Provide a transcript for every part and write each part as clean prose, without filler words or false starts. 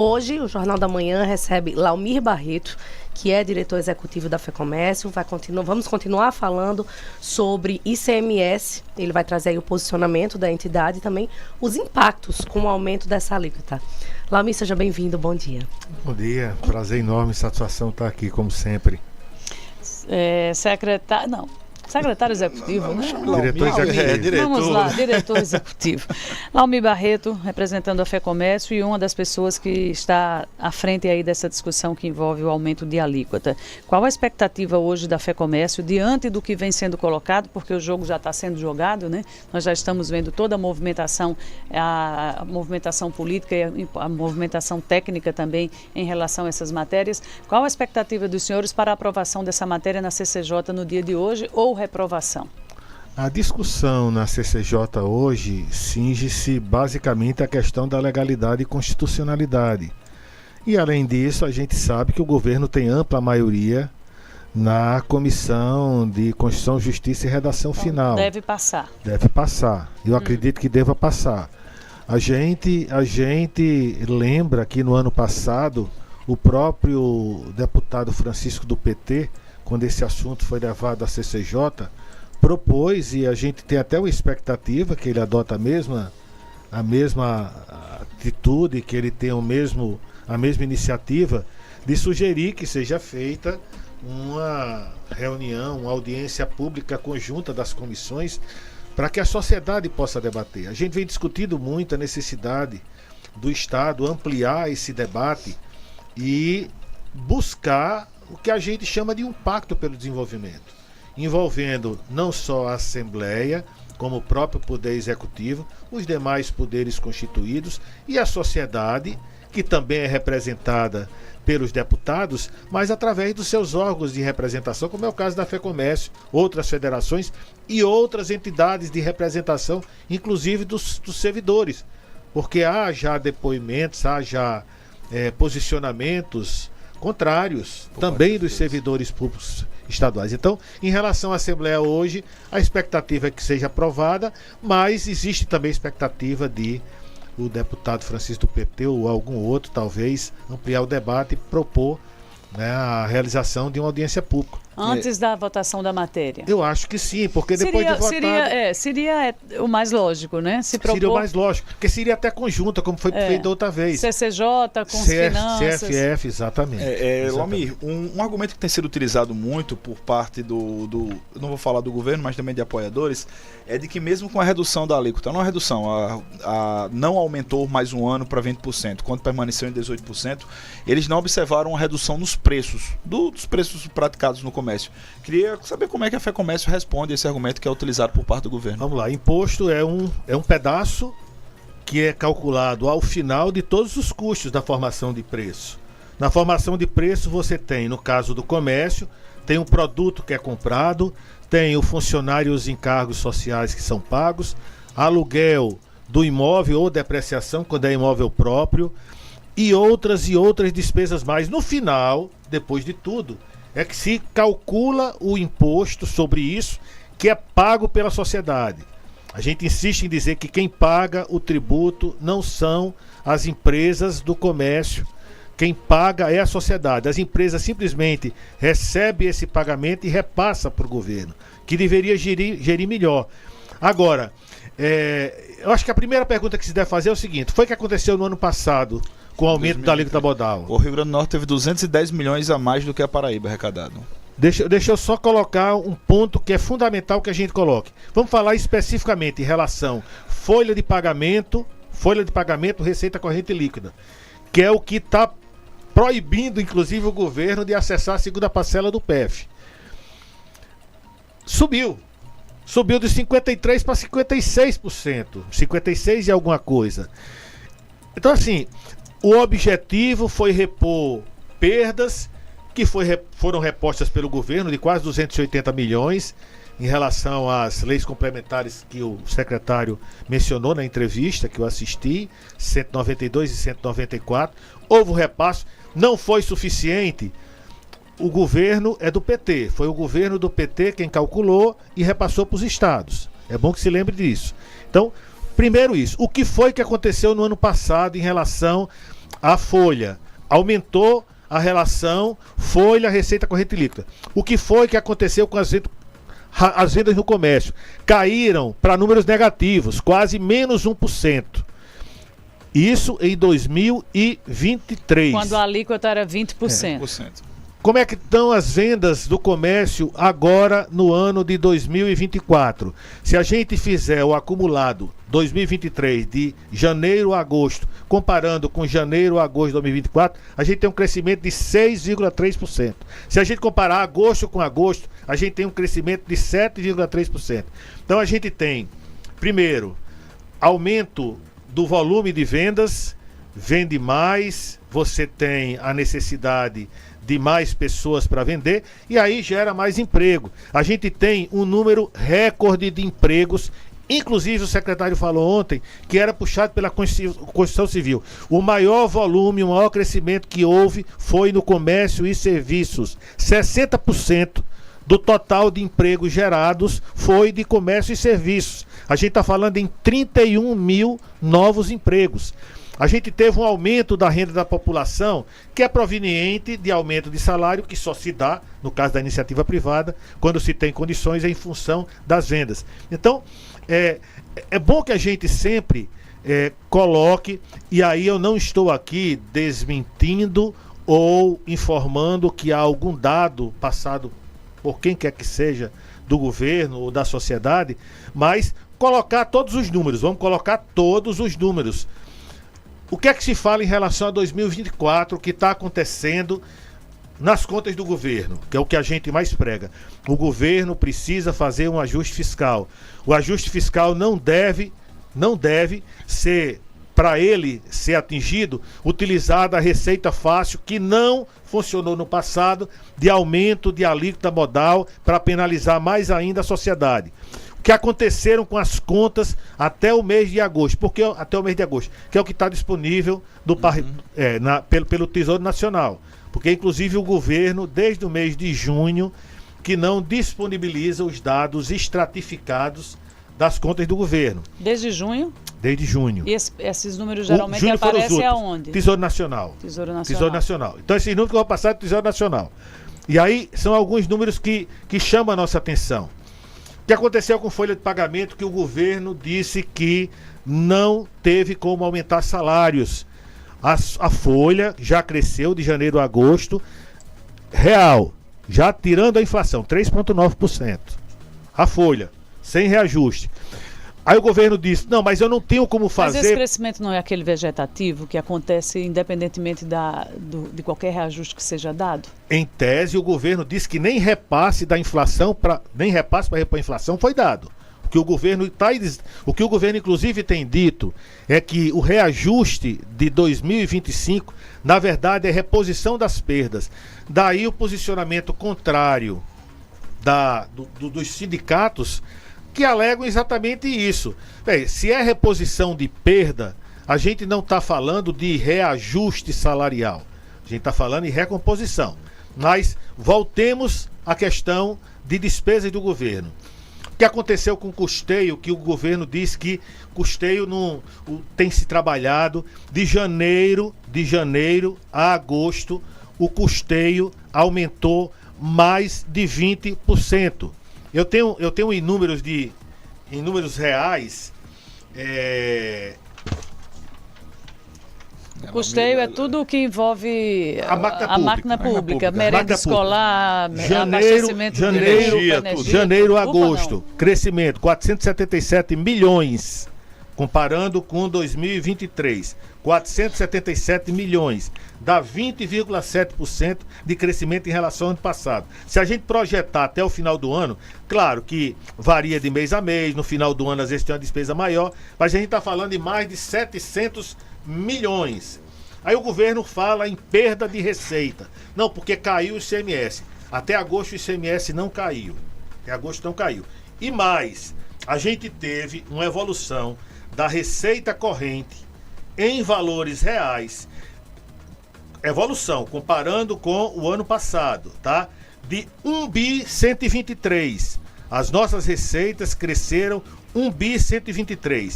Hoje, o Jornal da Manhã recebe Laumir Barreto, que é diretor executivo da FEComércio. Vamos continuar falando sobre ICMS. Ele vai trazer aí o posicionamento da entidade e também os impactos com o aumento dessa alíquota. Laumir, seja bem-vindo, bom dia. Bom dia, prazer enorme, satisfação estar aqui, como sempre. Secretário executivo, né? Diretor executivo. Vamos lá, diretor executivo. Laumir Barreto, representando a FEComércio e uma das pessoas que está à frente aí dessa discussão que envolve o aumento de alíquota. Qual a expectativa hoje da FEComércio diante do que vem sendo colocado, porque o jogo já está sendo jogado, né? Nós já estamos vendo toda a movimentação política e a movimentação técnica também em relação a essas matérias. Qual a expectativa dos senhores para a aprovação dessa matéria na CCJ no dia de hoje ou reprovação? A discussão na CCJ hoje cinge-se basicamente à questão da legalidade e constitucionalidade. E além disso, a gente sabe que o governo tem ampla maioria na Comissão de Constituição, Justiça e Redação Final. Deve passar. Deve passar. Eu acredito que deva passar. A gente lembra que no ano passado, o próprio deputado Francisco do PT, quando esse assunto foi levado à CCJ, propôs, e a gente tem até uma expectativa que ele adota a mesma atitude, que ele tenha a mesma iniciativa, de sugerir que seja feita uma reunião, uma audiência pública conjunta das comissões, para que a sociedade possa debater. A gente vem discutindo muito a necessidade do Estado ampliar esse debate e buscar o que a gente chama de um pacto pelo desenvolvimento, envolvendo não só a Assembleia, como o próprio Poder Executivo, os demais poderes constituídos e a sociedade, que também é representada pelos deputados, mas através dos seus órgãos de representação, como é o caso da FEComércio, outras federações e outras entidades de representação, inclusive dos servidores, porque há já depoimentos, há já posicionamentos contrários também dos servidores públicos estaduais. Então, em relação à Assembleia hoje, a expectativa é que seja aprovada, mas existe também a expectativa de o deputado Francisco do PT ou algum outro, talvez, ampliar o debate e propor, né, a realização de uma audiência pública. Antes da votação da matéria? Eu acho que sim, porque depois de votado... Seria o mais lógico, né? Seria o mais lógico, porque seria até conjunta, como foi feito da outra vez. CCJ com as finanças. CFF, exatamente. Laumir, um argumento que tem sido utilizado muito por parte eu não vou falar do governo, mas também de apoiadores, é de que mesmo com a redução da alíquota, não a redução, não aumentou mais um ano para 20%, quando permaneceu em 18%, eles não observaram uma redução nos preços, dos preços praticados no comércio. Queria saber como é que a FEComércio responde a esse argumento que é utilizado por parte do governo. Vamos lá, imposto é um pedaço que é calculado ao final de todos os custos da formação de preço. Na formação de preço você tem, no caso do comércio, tem um produto que é comprado, tem o funcionário e os encargos sociais que são pagos, aluguel do imóvel ou depreciação, quando é imóvel próprio, e outras despesas mais. No final, depois de tudo, é que se calcula o imposto sobre isso, que é pago pela sociedade. A gente insiste em dizer que quem paga o tributo não são as empresas do comércio, quem paga é a sociedade. As empresas simplesmente recebem esse pagamento e repassa para o governo, que deveria gerir melhor. Agora, eu acho que a primeira pergunta que se deve fazer é o seguinte: foi o que aconteceu no ano passado com o aumento da alíquota modal? O Rio Grande do Norte teve 210 milhões a mais do que a Paraíba arrecadado. Deixa eu só colocar um ponto que é fundamental que a gente coloque. Vamos falar especificamente em relação folha de pagamento, receita corrente líquida, que é o que está proibindo, inclusive, o governo de acessar a segunda parcela do PEF. Subiu de 53% para 56%, 56% e alguma coisa. Então, assim, o objetivo foi repor perdas que foram repostas pelo governo de quase 280 milhões em relação às leis complementares que o secretário mencionou na entrevista que eu assisti, 192 e 194. Houve um repasse, não foi suficiente. O governo é do PT, foi o governo do PT quem calculou e repassou para os estados. É bom que se lembre disso. Então, primeiro isso, o que foi que aconteceu no ano passado em relação a folha, aumentou a relação folha-receita corrente líquida. O que foi que aconteceu com as vendas no comércio? Caíram para números negativos, quase menos 1%. Isso em 2023. Quando a alíquota era 20%. 20%. Como é que estão as vendas do comércio agora no ano de 2024? Se a gente fizer o acumulado 2023 de janeiro a agosto, comparando com janeiro a agosto de 2024, a gente tem um crescimento de 6,3%. Se a gente comparar agosto com agosto, a gente tem um crescimento de 7,3%. Então a gente tem, primeiro, aumento do volume de vendas, vende mais, você tem a necessidade de mais pessoas para vender e aí gera mais emprego. A gente tem um número recorde de empregos, inclusive o secretário falou ontem que era puxado pela Constituição Civil. O maior volume, o maior crescimento que houve foi no comércio e serviços. 60% do total de empregos gerados foi de comércio e serviços. A gente está falando em 31 mil novos empregos. A gente teve um aumento da renda da população que é proveniente de aumento de salário, que só se dá, no caso da iniciativa privada, quando se tem condições em função das vendas. Então, é bom que a gente sempre coloque, e aí eu não estou aqui desmentindo ou informando que há algum dado passado por quem quer que seja do governo ou da sociedade, mas colocar todos os números, vamos colocar todos os números. O que é que se fala em relação a 2024, o que está acontecendo nas contas do governo, que é o que a gente mais prega? O governo precisa fazer um ajuste fiscal. O ajuste fiscal não deve ser, para ele ser atingido, utilizada a receita fácil, que não funcionou no passado, de aumento de alíquota modal para penalizar mais ainda a sociedade. Que aconteceram com as contas até o mês de agosto, até o mês de agosto, que é o que está disponível pelo Tesouro Nacional, porque inclusive o governo, desde o mês de junho, que não disponibiliza os dados estratificados das contas do governo. Desde junho? Desde junho. E esses números geralmente aparecem aonde? Tesouro Nacional. Tesouro Nacional. Tesouro Nacional. Então esses números que eu vou passar é do Tesouro Nacional. E aí são alguns números que chamam a nossa atenção. O que aconteceu com folha de pagamento, que o governo disse que não teve como aumentar salários. A folha já cresceu de janeiro a agosto, real, já tirando a inflação, 3,9%. A folha, sem reajuste. Aí o governo disse, não, mas eu não tenho como fazer... Mas esse crescimento não é aquele vegetativo que acontece independentemente de qualquer reajuste que seja dado? Em tese, o governo disse que nem repasse da inflação, nem repasse para repor a inflação foi dado. O que o governo inclusive tem dito é que o reajuste de 2025, na verdade, é reposição das perdas. Daí o posicionamento contrário dos sindicatos, que alegam exatamente isso. Se é reposição de perda, a gente não está falando de reajuste salarial. A gente está falando em recomposição. Mas voltemos à questão de despesas do governo. O que aconteceu com o custeio, que o governo disse que custeio não tem se trabalhado de janeiro a agosto, o custeio aumentou mais de 20%. Eu tenho em números reais. O custeio é tudo o que envolve a máquina pública, merenda escolar, abastecimento de energia. Janeiro a agosto, crescimento 477 milhões, comparando com 2023. 477 milhões, dá 20,7% de crescimento em relação ao ano passado. Se a gente projetar até o final do ano, claro que varia de mês a mês, no final do ano às vezes tem uma despesa maior, mas a gente está falando de mais de 700 milhões. Aí o governo fala em perda de receita. Não, porque caiu o ICMS. Até agosto o ICMS não caiu. Até agosto não caiu. E mais, a gente teve uma evolução da receita corrente em valores reais, evolução, comparando com o ano passado, tá? De 1.123 bi. As nossas receitas cresceram 1.123 bi.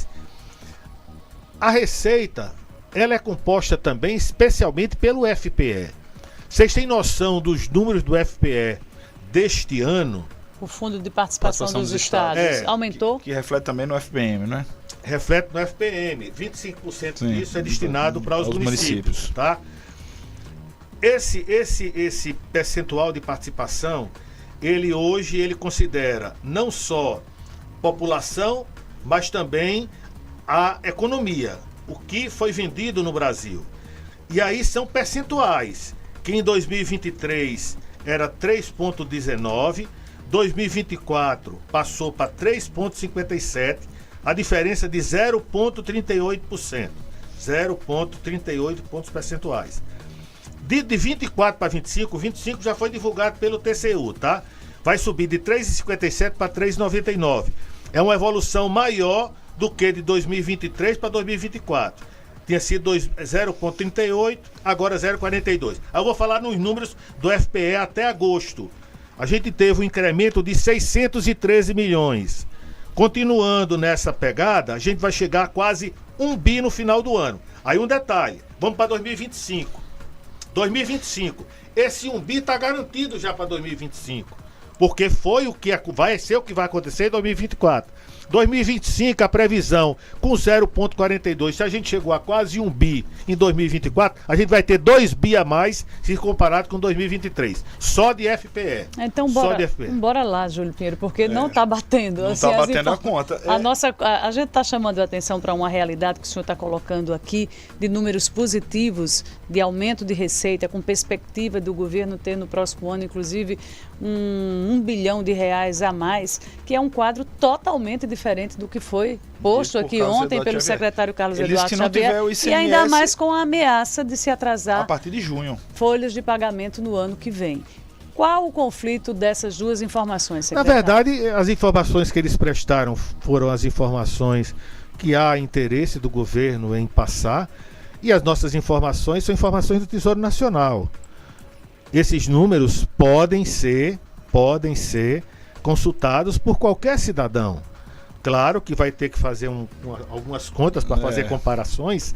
A receita ela é composta também especialmente pelo FPE. Vocês têm noção dos números do FPE deste ano? O Fundo de Participação dos Estados aumentou? Que reflete também no FPM, né? Reflete no FPM. 25% disso é destinado para os municípios. Tá? Esse percentual de participação, hoje ele considera não só população, mas também a economia, o que foi vendido no Brasil. E aí são percentuais, que em 2023 era 3,19%, 2024 passou para 3,57%, a diferença de 0,38%. 0,38 pontos percentuais. De 24 para 25 já foi divulgado pelo TCU, tá? Vai subir de 3,57 para 3,99. É uma evolução maior do que de 2023 para 2024. Tinha sido 0,38, agora 0,42. Aí eu vou falar nos números do FPE até agosto. A gente teve um incremento de 613 milhões. Continuando nessa pegada, a gente vai chegar a quase 1 bi no final do ano. Aí um detalhe, vamos para 2025. 2025, esse 1 bi está garantido já para 2025. Porque foi o que vai ser o que vai acontecer em 2024. 2025, a previsão com 0,42. Se a gente chegou a quase 1 bi em 2024, a gente vai ter 2 bi a mais se comparado com 2023. Só de FPE. Então, bora lá, Júlio Pinheiro, porque não está batendo. Não está batendo a conta. A gente está chamando a atenção para uma realidade que o senhor está colocando aqui, de números positivos, de aumento de receita, com perspectiva do governo ter no próximo ano, inclusive, R$1 bilhão a mais, que é um quadro totalmente diferente do que foi posto aqui ontem pelo secretário Carlos Eduardo Xavier, e ainda mais com a ameaça de se atrasar a partir de junho folhas de pagamento no ano que vem. Qual o conflito dessas duas informações, secretário? Na verdade, as informações que eles prestaram foram as informações que há interesse do governo em passar, e as nossas informações são informações do Tesouro Nacional. Esses números podem ser consultados por qualquer cidadão. Claro que vai ter que fazer algumas contas para fazer comparações,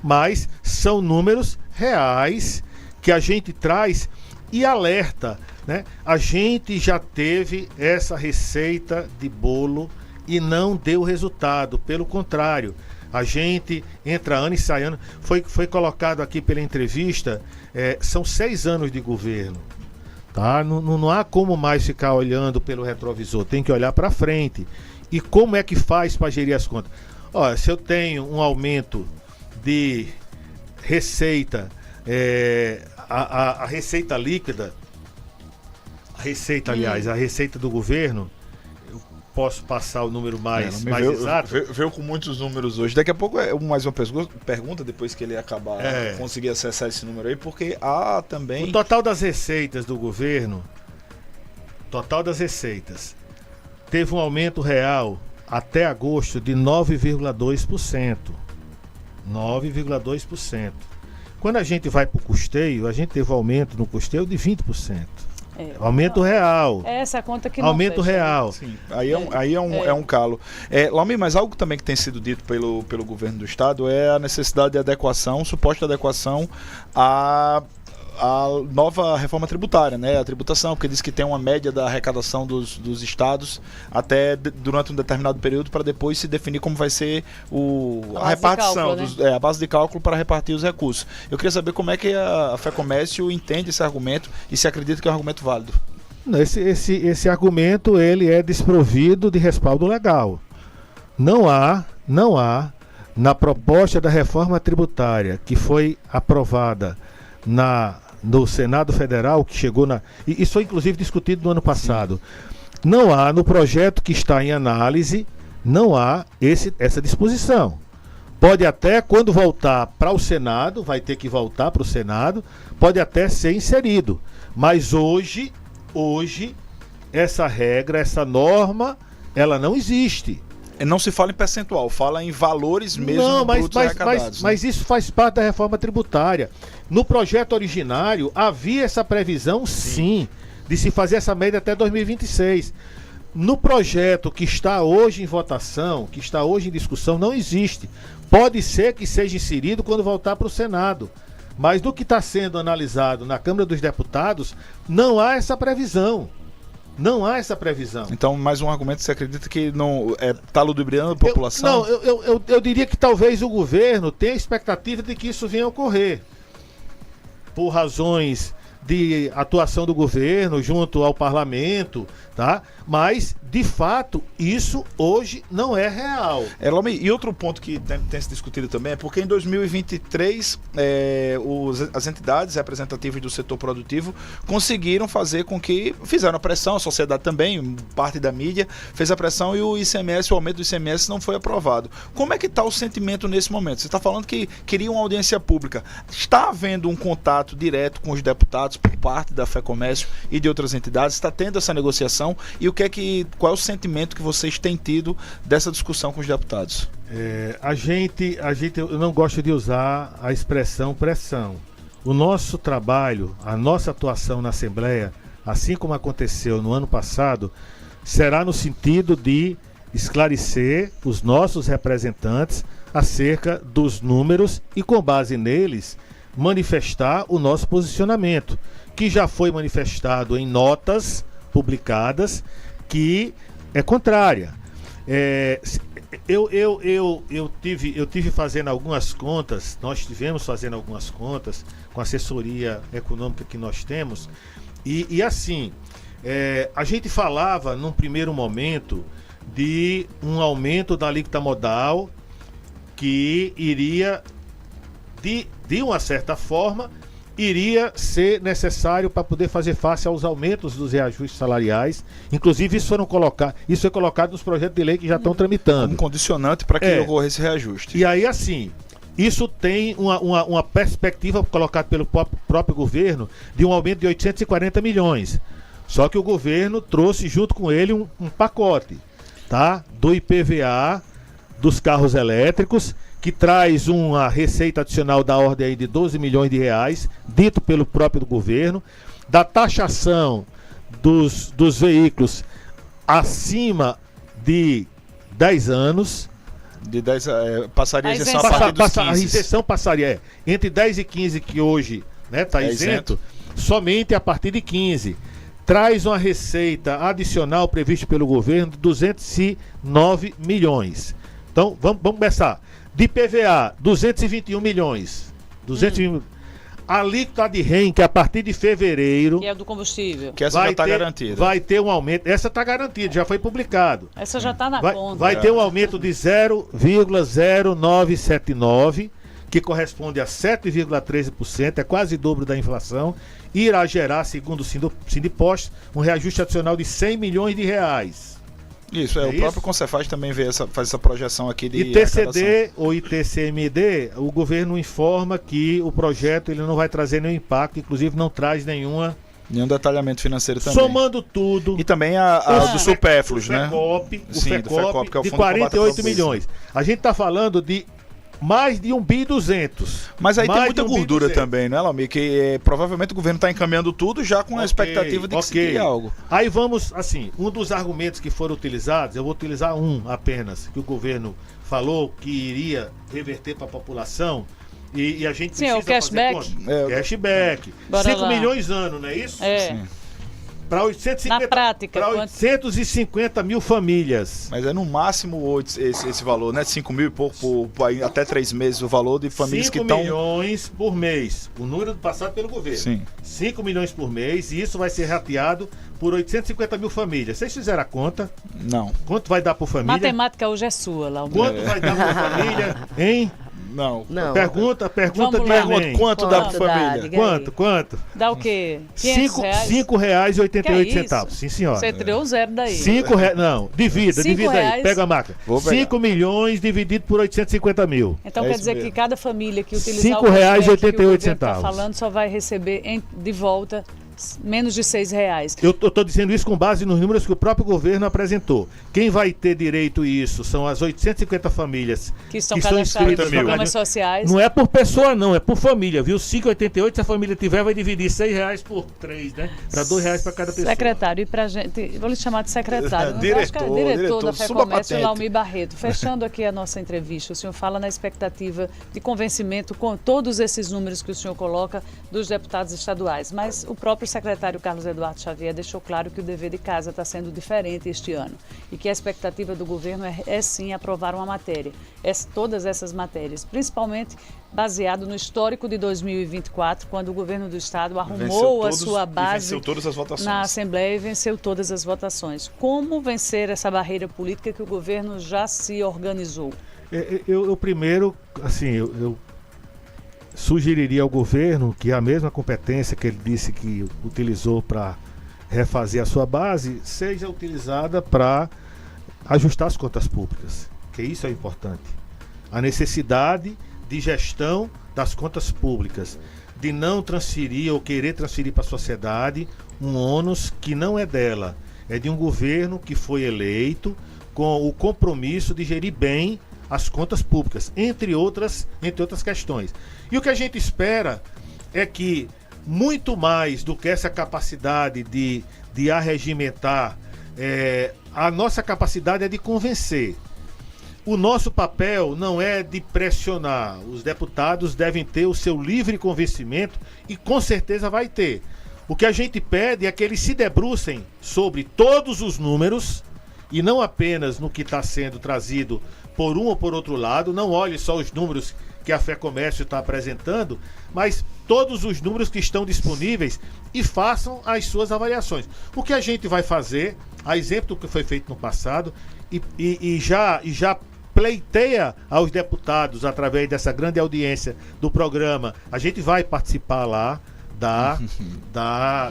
mas são números reais que a gente traz e alerta, né? A gente já teve essa receita de bolo e não deu resultado, pelo contrário. A gente entra ano e sai ano. Foi colocado aqui pela entrevista, são 6 anos de governo. Tá? Não há como mais ficar olhando pelo retrovisor, tem que olhar para frente. E como é que faz para gerir as contas? Olha, se eu tenho um aumento de receita, a receita líquida, a receita do governo, eu posso passar o número mais exato? Veio com muitos números hoje. Daqui a pouco mais uma pergunta, depois que ele acabar conseguir acessar esse número aí, porque há também... O total das receitas do governo, teve um aumento real até agosto de 9,2%. 9,2%. Quando a gente vai para o custeio, a gente teve um aumento no custeio de 20%. Aumento real. Essa é a conta que não aumento fecha. real. Sim, aí é um calo. Laumir, mas algo também que tem sido dito pelo governo do estado é a necessidade de adequação, suposta adequação a nova reforma tributária, né? A tributação, porque diz que tem uma média da arrecadação dos estados até durante um determinado período para depois se definir como vai ser a repartição, a base de cálculo para repartir os recursos. Eu queria saber como é que a FEComércio entende esse argumento e se acredita que é um argumento válido. Esse argumento ele é desprovido de respaldo legal. Não há na proposta da reforma tributária que foi aprovada no Senado Federal, que chegou e isso foi inclusive discutido no ano passado. Não há, no projeto que está em análise, não há essa disposição. Pode até, quando voltar para o Senado, vai ter que voltar para o Senado, pode até ser inserido. Mas hoje, essa regra, essa norma, ela não existe. Não se fala em percentual, fala em valores mesmo brutos arrecadados. Mas isso faz parte da reforma tributária. No projeto originário, havia essa previsão, sim, de se fazer essa média até 2026. No projeto que está hoje em votação, que está hoje em discussão, não existe. Pode ser que seja inserido quando voltar para o Senado. Mas no que está sendo analisado na Câmara dos Deputados, não há essa previsão. Não há essa previsão. Então, mais um argumento, você acredita que não está ludibriando a população? Eu diria que talvez o governo tenha a expectativa de que isso venha a ocorrer. Por razões de atuação do governo junto ao parlamento, tá? Mas, de fato, isso hoje não é real. Laume, e outro ponto que tem se discutido também é porque em 2023 as entidades representativas do setor produtivo conseguiram fazer com que fizeram a pressão, a sociedade também, parte da mídia, fez a pressão e o aumento do ICMS não foi aprovado. Como é que está o sentimento nesse momento? Você está falando que queria uma audiência pública. Está havendo um contato direto com os deputados por parte da FEComércio e de outras entidades? Está tendo essa negociação? E qual é o sentimento que vocês têm tido dessa discussão com os deputados? Eu não gosto de usar a expressão pressão. O nosso trabalho, a nossa atuação na Assembleia, assim como aconteceu no ano passado, será no sentido de esclarecer os nossos representantes acerca dos números e, com base neles, manifestar o nosso posicionamento, que já foi manifestado em notas publicadas, que é contrária. Eu tive fazendo algumas contas, nós estivemos fazendo algumas contas com a assessoria econômica que nós temos, e assim, a gente falava num primeiro momento de um aumento da alíquota modal que iria, de uma certa forma, iria ser necessário para poder fazer face aos aumentos dos reajustes salariais. Inclusive, isso foi colocado nos projetos de lei que já estão tramitando. Um condicionante para que ocorra esse reajuste. E aí, assim, isso tem uma perspectiva colocada pelo próprio governo de um aumento de 840 milhões. Só que o governo trouxe junto com ele um pacote, tá? Do IPVA, dos carros elétricos, que traz uma receita adicional da ordem aí de 12 milhões de reais, dito pelo próprio governo, da taxação dos veículos acima de 10 anos. De 10, passaria a isenção a partir dos 15. A isenção passaria entre 10 e 15, que hoje está isento, somente a partir de 15. Traz uma receita adicional prevista pelo governo de 209 milhões. Então, vamos começar. De PVA, 221 milhões. 221. A alíquota de REN, que a partir de fevereiro... Que é do combustível. Que essa já está garantida. Vai ter um aumento. Essa está garantida, já foi publicado. Essa já está na conta. Vai ter um aumento de 0,0979, que corresponde a 7,13%, é quase o dobro da inflação. Irá gerar, segundo o Sindipost, um reajuste adicional de 100 milhões de reais. Isso, o próprio Concefaz também faz essa projeção aqui de ITCD ou ITCMD, o governo informa que o projeto ele não vai trazer nenhum impacto, inclusive não traz nenhum detalhamento financeiro também. Somando tudo. E também dos supérfluos, né? O FECOP, que é o de 48 milhões. A gente está falando de mais de 1.200 bi. Mas aí tem muita gordura também, né, Laume? Que provavelmente o governo está encaminhando tudo já com a expectativa de que se crie algo. Aí vamos, assim, um dos argumentos que foram utilizados, eu vou utilizar um apenas, que o governo falou que iria reverter para a população, e a gente precisa o cashback. fazer conta. Cashback. 5 milhões ano, não é isso? Sim. Para 850 mil famílias. Mas é no máximo esse valor, né? 5 mil e pouco por até 3 meses o valor de famílias que estão... 5 milhões por mês. O número passado pelo governo. Sim. 5 milhões por mês, e isso vai ser rateado por 850 mil famílias. Vocês fizeram a conta? Não. Quanto vai dar por família? Matemática hoje é sua, Laume. Quanto vai dar por família, hein? Não. Pergunta de Enem. Quanto dá por família? Quanto? Dá o quê? R$5,88. Sim, senhora. Você tirou um zero daí. Não, divida aí. Pega a marca. 5 milhões dividido por 850 mil. Então quer dizer que cada família que utilizar R$5,88 está falando só vai receber de volta menos de R$6. Eu estou dizendo isso com base nos números que o próprio governo apresentou. Quem vai ter direito a isso são as 850 famílias que estão cadastradas nos programas sociais. Não é por pessoa não, é por família, viu? 5,88, se a família tiver, vai dividir R$6 por 3, né? Para R$2 para cada pessoa. Secretário, e para gente, vou lhe chamar de secretário. diretor da FEComércio, Laumir Barreto. Fechando aqui a nossa entrevista, o senhor fala na expectativa de convencimento com todos esses números que o senhor coloca dos deputados estaduais, mas o próprio secretário Carlos Eduardo Xavier deixou claro que o dever de casa está sendo diferente este ano e que a expectativa do governo é sim aprovar uma matéria, todas essas matérias, principalmente baseado no histórico de 2024, quando o governo do estado arrumou a sua base na Assembleia e venceu todas as votações. Como vencer essa barreira política que o governo já se organizou? Eu primeiro, assim, eu sugeriria ao governo que a mesma competência que ele disse que utilizou para refazer a sua base seja utilizada para ajustar as contas públicas, que isso é importante. A necessidade de gestão das contas públicas, de não transferir ou querer transferir para a sociedade um ônus que não é dela, é de um governo que foi eleito com o compromisso de gerir bem as contas públicas, entre outras questões. E o que a gente espera é que, muito mais do que essa capacidade de arregimentar, a nossa capacidade é de convencer. O nosso papel não é de pressionar. Os deputados devem ter o seu livre convencimento e com certeza vai ter. O que a gente pede é que eles se debrucem sobre todos os números e não apenas no que está sendo trazido por um ou por outro lado. Não olhe só os números que a FEComércio está apresentando, mas todos os números que estão disponíveis e façam as suas avaliações. O que a gente vai fazer, a exemplo do que foi feito no passado, e já pleiteia aos deputados, através dessa grande audiência do programa, a gente vai participar lá da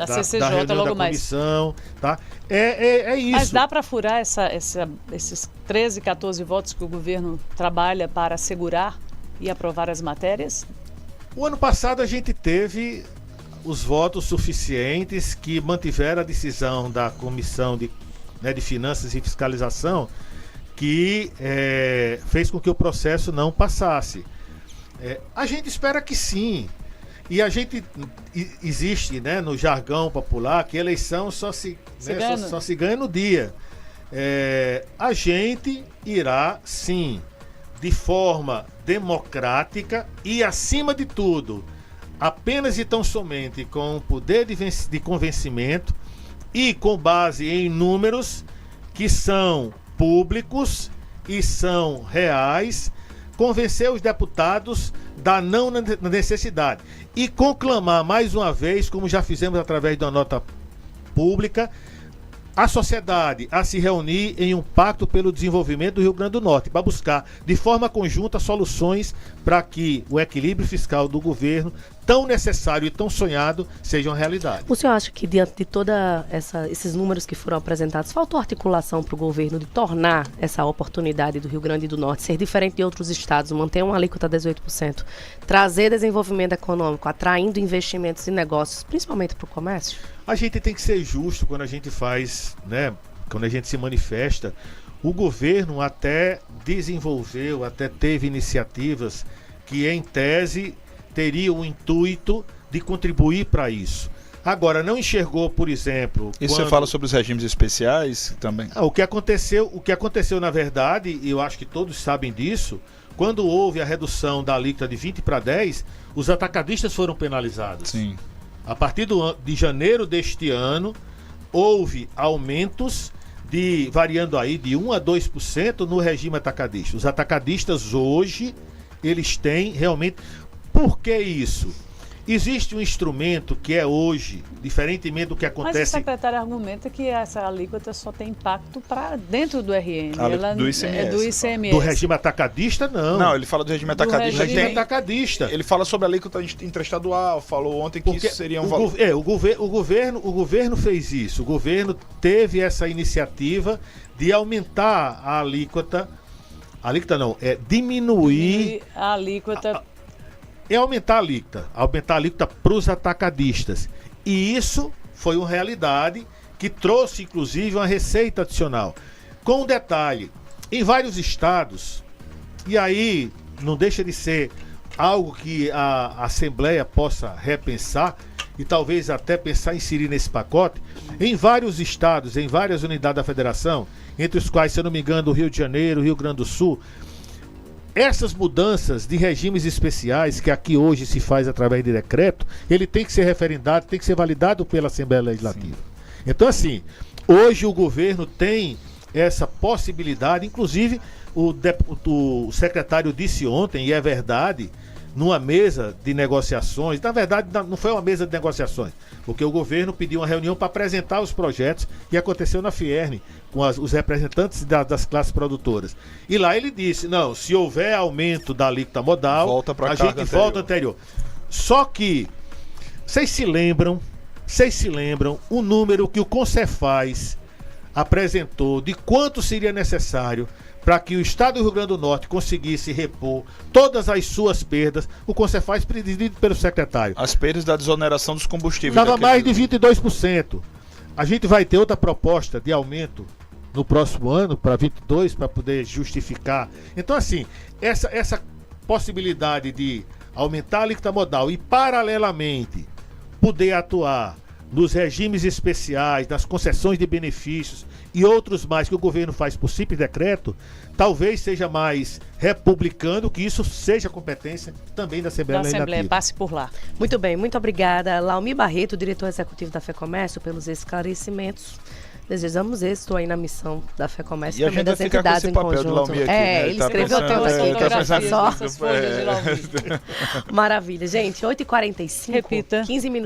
CCJ reunião logo da comissão, tá? É isso. Mas dá para furar esses 13, 14 votos que o governo trabalha para assegurar e aprovar as matérias? O ano passado a gente teve os votos suficientes que mantiveram a decisão da Comissão de Finanças e Fiscalização, que fez com que o processo não passasse. A gente espera que sim. E a gente existe, né, no jargão popular que eleição só se ganha no dia. A gente irá sim, de forma democrática e, acima de tudo, apenas e tão somente com o poder de convencimento e com base em números que são públicos e são reais, convencer os deputados da não necessidade e conclamar mais uma vez, como já fizemos através da nota pública, a sociedade a se reunir em um pacto pelo desenvolvimento do Rio Grande do Norte, para buscar de forma conjunta soluções para que o equilíbrio fiscal do governo, tão necessário e tão sonhado, seja uma realidade. O senhor acha que, diante de todos esses números que foram apresentados, faltou articulação para o governo de tornar essa oportunidade do Rio Grande do Norte ser diferente de outros estados, manter uma alíquota de 18%, trazer desenvolvimento econômico, atraindo investimentos e negócios, principalmente para o comércio? A gente tem que ser justo quando a gente faz, né, quando a gente se manifesta. O governo até desenvolveu, até teve iniciativas que, em tese, teriam o intuito de contribuir para isso. Agora, não enxergou, por exemplo... E você fala sobre os regimes especiais também? O que aconteceu, na verdade, e eu acho que todos sabem disso, quando houve a redução da alíquota de 20 para 10, os atacadistas foram penalizados. Sim. A partir de janeiro deste ano, houve aumentos variando aí de 1 a 2% no regime atacadista. Os atacadistas hoje, eles têm realmente... Por que isso? Existe um instrumento que é hoje, diferentemente do que acontece... Mas o secretário argumenta que essa alíquota só tem impacto para dentro do RM. Do ICMS. Do ICMS. Do regime atacadista, não. Não, ele fala do regime atacadista. Do regime atacadista. Ele fala sobre a alíquota intraestadual, falou ontem que isso seria um valor... O governo fez isso. O governo teve essa iniciativa de aumentar a alíquota... Alíquota não, diminuir... A alíquota... aumentar a alíquota para os atacadistas. E isso foi uma realidade que trouxe, inclusive, uma receita adicional. Com um detalhe, em vários estados, e aí não deixa de ser algo que a Assembleia possa repensar e talvez até pensar em inserir nesse pacote, em vários estados, em várias unidades da federação, entre os quais, se eu não me engano, o Rio de Janeiro, o Rio Grande do Sul, essas mudanças de regimes especiais, que aqui hoje se faz através de decreto, ele tem que ser referendado, tem que ser validado pela Assembleia Legislativa. Então, assim, hoje o governo tem essa possibilidade, inclusive o secretário disse ontem, e é verdade, numa mesa de negociações, na verdade não foi uma mesa de negociações, porque o governo pediu uma reunião para apresentar os projetos e aconteceu na Fierne, com os representantes das classes produtoras. E lá ele disse, não, se houver aumento da alíquota modal, a gente volta ao anterior. Só que, vocês se lembram o número que o Concefaz apresentou de quanto seria necessário para que o Estado do Rio Grande do Norte conseguisse repor todas as suas perdas, o Concefaz presidido pelo secretário. As perdas da desoneração dos combustíveis. Dava mais de 22%. A gente vai ter outra proposta de aumento no próximo ano, para 22%, para poder justificar. Então, assim, essa possibilidade de aumentar a alíquota modal e, paralelamente, poder atuar nos regimes especiais, nas concessões de benefícios e outros mais que o governo faz por simples decreto, talvez seja mais republicano, que isso seja competência também da Assembleia Legislativa. Passe por lá. Muito bem, muito obrigada, Laumir Barreto, diretor executivo da FEComércio, pelos esclarecimentos. Desejamos êxito aí na missão da FEComércio e também das entidades em conjunto. Aqui, né? Ele escreveu tudo aqui. Só essas folhas de Laumir. Maravilha, gente. 8h45. Repita. 15 minutos.